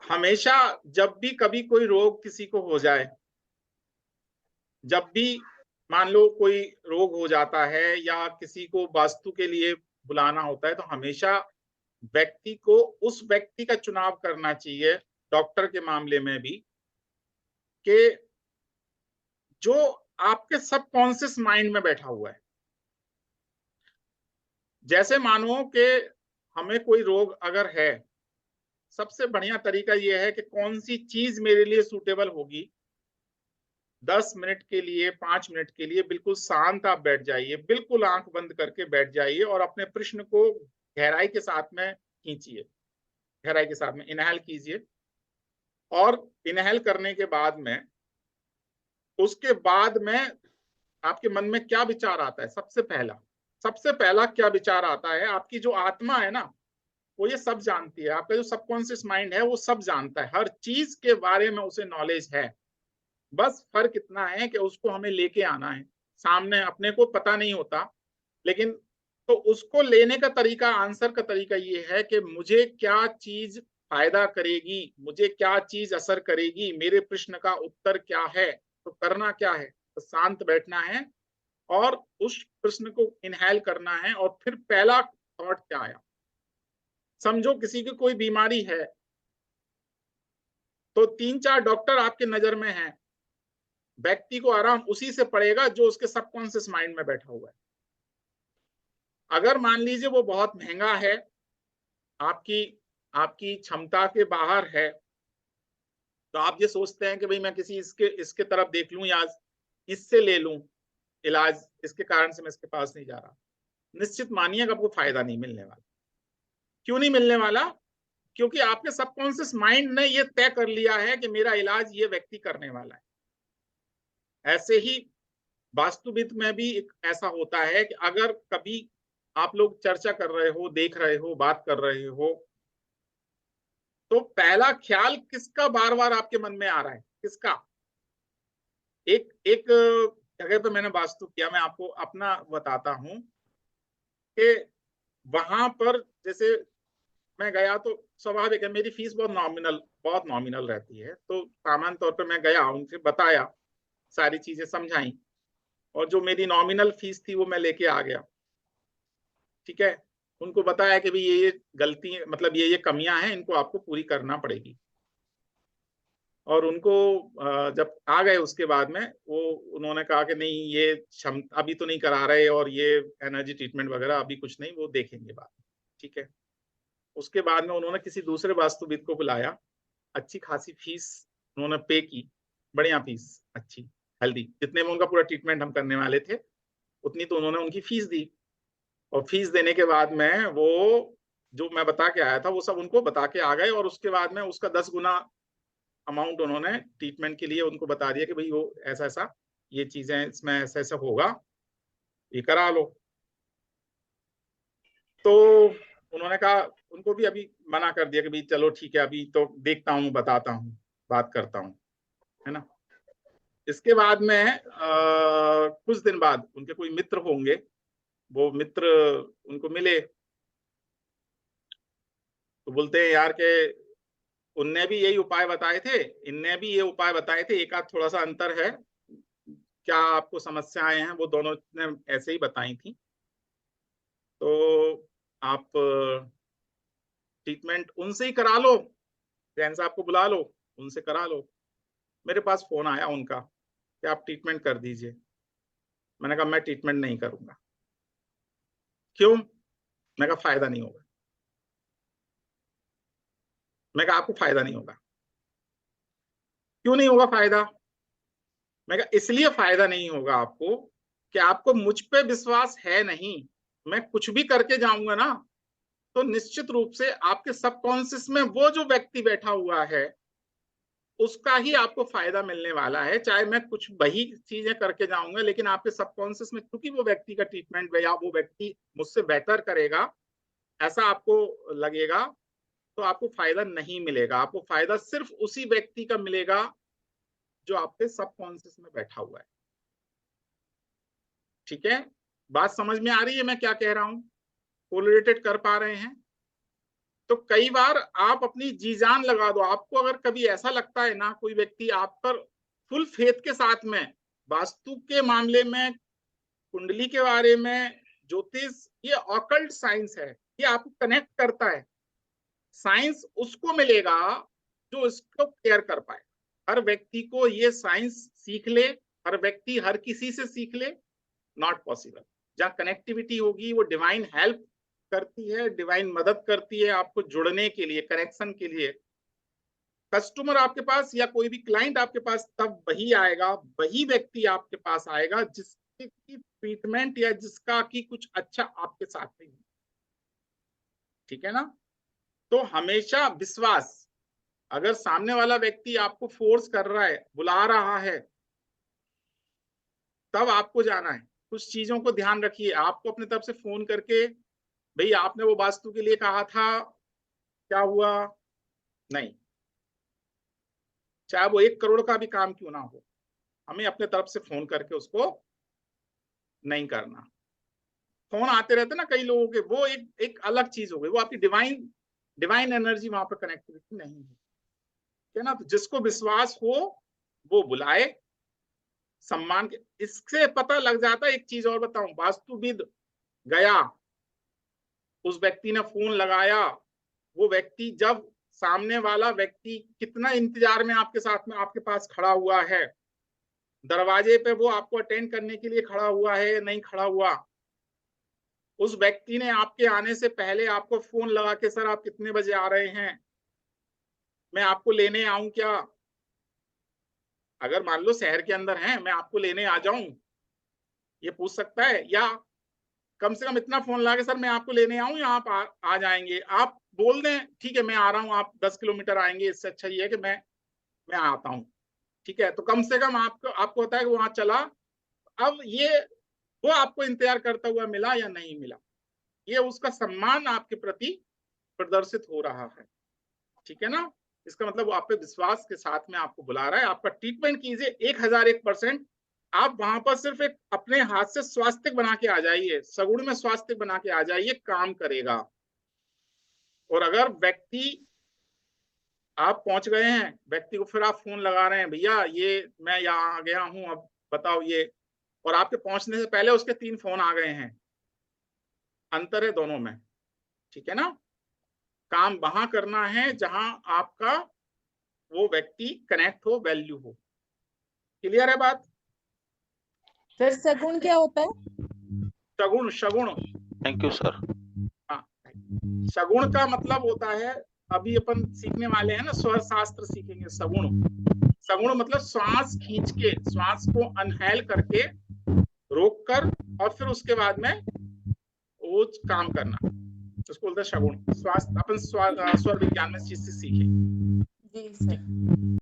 हमेशा जब भी कभी कोई रोग किसी को हो जाए, जब भी मान लो कोई रोग हो जाता है या किसी को वास्तु के लिए बुलाना होता है, तो हमेशा व्यक्ति को उस व्यक्ति का चुनाव करना चाहिए, डॉक्टर के मामले में भी, कि जो आपके सबकॉन्शियस माइंड में बैठा हुआ है। जैसे मानो कि हमें कोई रोग अगर है, सबसे बढ़िया तरीका यह है कि कौन सी चीज मेरे लिए सूटेबल होगी। 10 मिनट के लिए, 5 मिनट के लिए बिल्कुल शांत आप बैठ जाइए, बिल्कुल आंख बंद करके बैठ जाइए और अपने प्रश्न को गहराई के साथ में खींचिए, गहराई के साथ में इनहेल कीजिए। और इनहेल करने के बाद में, उसके बाद में आपके मन में क्या विचार आता है? सबसे पहला क्या विचार आता है? आपकी जो आत्मा है ना, वो ये सब जानती है। आपका जो सबकॉन्शियस माइंड है वो सब जानता है, हर चीज के बारे में उसे नॉलेज है। बस फर्क इतना है कि उसको हमें लेके आना है सामने। अपने को पता नहीं होता, लेकिन तो उसको लेने का तरीका, आंसर का तरीका ये है कि मुझे क्या चीज फायदा करेगी, मुझे क्या चीज असर करेगी, मेरे प्रश्न का उत्तर क्या है। तो करना क्या है? तो शांत बैठना है और उस प्रश्न को इनहेल करना है। और फिर पहला थॉट क्या आया? समझो किसी की कोई बीमारी है, तो 3-4 डॉक्टर आपके नजर में हैं, व्यक्ति को आराम उसी से पड़ेगा जो उसके सबकॉन्शियस माइंड में बैठा हुआ है। अगर मान लीजिए वो बहुत महंगा है, आपकी आपकी क्षमता के बाहर है, तो आप ये सोचते हैं कि भाई मैं किसी इसके इसके तरफ देख लूं या इससे ले लूं इलाज, इसके कारण से मैं इसके पास नहीं जा रहा। निश्चित मानिए आपको फायदा नहीं मिलने वाला। क्यों नहीं मिलने वाला? क्योंकि आपके सबकॉन्शियस माइंड ने ये तय कर लिया है कि मेरा इलाज ये व्यक्ति करने वाला है। ऐसे ही वास्तुविद में भी एक ऐसा होता है कि अगर कभी आप लोग चर्चा कर रहे हो, देख रहे हो, बात कर रहे हो, तो पहला ख्याल किसका बार बार आपके मन में आ रहा है? किसका? एक एक जगह पे मैंने वास्तु किया, मैं आपको अपना बताता हूं कि वहां पर जैसे मैं गया तो स्वाभाविक है, मेरी फीस बहुत नॉमिनल रहती है। तो सामान्य तौर पे मैं गया, उनसे बताया, सारी चीजें समझाई, और जो मेरी नॉमिनल फीस थी वो मैं लेके आ गया। ठीक है, उनको बताया कि भाई ये गलती, मतलब ये कमियां हैं, इनको आपको पूरी करना पड़ेगी। और उनको जब आ गए उसके बाद में, वो उन्होंने कहा कि नहीं, ये क्षमता अभी तो नहीं करा रहे, और ये एनर्जी ट्रीटमेंट वगैरह अभी कुछ नहीं, वो देखेंगे बाद में। ठीक है, उसके बाद में उन्होंने किसी दूसरे वास्तुविद को बुलाया, अच्छी खासी फीस उन्होंने पे की, बढ़िया फीस, अच्छी हेल्दी, जितने में उनका पूरा ट्रीटमेंट हम करने वाले थे उतनी तो उन्होंने उनकी फीस दी। और फीस देने के बाद में वो जो मैं बता के आया था वो सब उनको बता के आ गए, और उसके बाद में उसका 10 गुना अमाउंट उन्होंने ट्रीटमेंट के लिए उनको बता दिया कि भाई वो ऐसा ऐसा ये चीजें इसमें ऐसा ऐसा होगा, ये करा लो। तो उन्होंने कहा, उनको भी अभी मना कर दिया कि भाई चलो ठीक है, अभी तो देखता हूँ, बताता हूँ, बात करता हूँ, है ना। इसके बाद में कुछ दिन बाद उनके कोई मित्र होंगे, वो मित्र उनको मिले, तो बोलते हैं यार के उनने भी यही उपाय बताए थे, इनने भी ये उपाय बताए थे, एक आध थोड़ा सा अंतर है, क्या आपको समस्याएं हैं वो दोनों ने ऐसे ही बताई थी। तो आप ट्रीटमेंट उनसे ही करा लो, जैन साहब को बुला लो, उनसे करा लो। मेरे पास फोन आया उनका कि आप ट्रीटमेंट कर दीजिए। मैंने कहा मैं ट्रीटमेंट नहीं करूंगा। क्यों? मैं कहा फायदा नहीं होगा। मैं कहा आपको फायदा नहीं होगा। क्यों नहीं होगा फायदा? मैं कहा इसलिए फायदा नहीं होगा आपको कि आपको मुझ पे विश्वास है नहीं। मैं कुछ भी करके जाऊंगा ना, तो निश्चित रूप से आपके सबकॉन्शियस में वो जो व्यक्ति बैठा हुआ है उसका ही आपको फायदा मिलने वाला है। चाहे मैं कुछ वही चीजें करके जाऊंगा, लेकिन आपके सबकॉन्शियस में, क्योंकि वो व्यक्ति का ट्रीटमेंट या वो व्यक्ति मुझसे बेहतर करेगा ऐसा आपको लगेगा, तो आपको फायदा नहीं मिलेगा। आपको फायदा सिर्फ उसी व्यक्ति का मिलेगा जो आपके सबकॉन्शियस में बैठा हुआ है। ठीक है, बात समझ में आ रही है मैं क्या कह रहा हूं? कोरिलेटेड कर पा रहे हैं? तो कई बार आप अपनी जी जान लगा दो। आपको अगर कभी ऐसा लगता है ना, कोई व्यक्ति आप पर फुल फेथ के साथ में वास्तु के मामले में, कुंडली के बारे में, ज्योतिष, ये ऑकल्ट साइंस है, ये आपको कनेक्ट करता है। साइंस उसको मिलेगा जो इसको केयर कर पाए। हर व्यक्ति को ये साइंस सीख ले, हर व्यक्ति हर किसी से सीख ले, नॉट पॉसिबल। जहाँ कनेक्टिविटी होगी वो डिवाइन हेल्प करती है, डिवाइन मदद करती है आपको जुड़ने के लिए, कनेक्शन के लिए। कस्टमर आपके पास या कोई भी क्लाइंट आपके पास तब वही आएगा, वही व्यक्ति आपके पास आएगा जिसकी ट्रीटमेंट या जिसका की कुछ अच्छा आपके साथ में। ठीक है ना? तो हमेशा विश्वास, अगर सामने वाला व्यक्ति आपको फोर्स कर रहा है, बुला रहा है, तब आपको जाना है। कुछ चीजों को ध्यान रखिए। आपको अपने तरफ से फोन करके, भाई आपने वो वास्तु के लिए कहा था, क्या हुआ? नहीं, चाहे वो 1 करोड़ का भी काम क्यों ना हो, हमें अपने तरफ से फोन करके उसको नहीं करना। फोन आते रहते ना कई लोगों के, वो एक अलग चीज हो गई, वो आपकी डिवाइन एनर्जी वहां पर कनेक्टिविटी नहीं है। ठीक है ना? तो जिसको विश्वास हो वो बुलाए, सम्मान के। इससे पता लग जाता है। एक चीज और बताऊं, वास्तुविद गया, उस व्यक्ति ने फोन लगाया, वो व्यक्ति जब सामने वाला व्यक्ति कितना इंतजार में आपके साथ में आपके पास खड़ा हुआ है, दरवाजे पे वो आपको अटेंड करने के लिए खड़ा हुआ है, नहीं खड़ा हुआ, उस व्यक्ति ने आपके आने से पहले आपको फोन लगा के, सर आप कितने बजे आ रहे हैं, मैं आपको लेने आऊं क्या? अगर मान लो शहर के अंदर है, मैं आपको लेने आ जाऊं, ये पूछ सकता है? या कम से कम इतना फोन लगा के, सर मैं आपको लेने आऊं या आप आ जाएंगे? आप बोल दें ठीक है मैं आ रहा हूं, आप 10 किलोमीटर आएंगे, इससे अच्छा ये है कि मैं आता हूं। ठीक है, तो कम से कम आपको होता है कि वहां चला। अब ये वो आपको इंतजार करता हुआ मिला या नहीं मिला, ये उसका सम्मान आपके प्रति प्रदर्शित हो रहा है। ठीक है ना? इसका मतलब वो आप पे विश्वास के साथ में आपको बुला रहा है। आपका ट्रीटमेंट कीजिए 1001%। आप वहां पर सिर्फ एक अपने हाथ से स्वास्तिक बना के आ जाइए, सगुण में स्वास्तिक बना के आ जाइए, काम करेगा। और अगर व्यक्ति, आप पहुंच गए हैं, व्यक्ति को फिर आप फोन लगा रहे हैं, भैया ये मैं यहाँ आ गया हूं, अब बताओ ये, और आपके पहुंचने से पहले उसके 3 फोन आ गए हैं, अंतर है दोनों में। ठीक है ना? काम वहां करना है जहां आपका वो व्यक्ति कनेक्ट हो, वैल्यू हो। क्लियर है बात? सर सगुण क्या होता है? सगुण, सगुण, थैंक यू सर। हाँ, सगुण का मतलब होता है, अभी अपन सीखने वाले हैं ना, स्वर शास्त्र सीखेंगे। सगुण, सगुण मतलब श्वास खींच के, श्वास को अनहेल करके रोक कर, और फिर उसके बाद में वो काम करना, उसको बोलते हैं सगुण। श्वास अपन स्वर विज्ञान में चीज से सीखे। जी सर।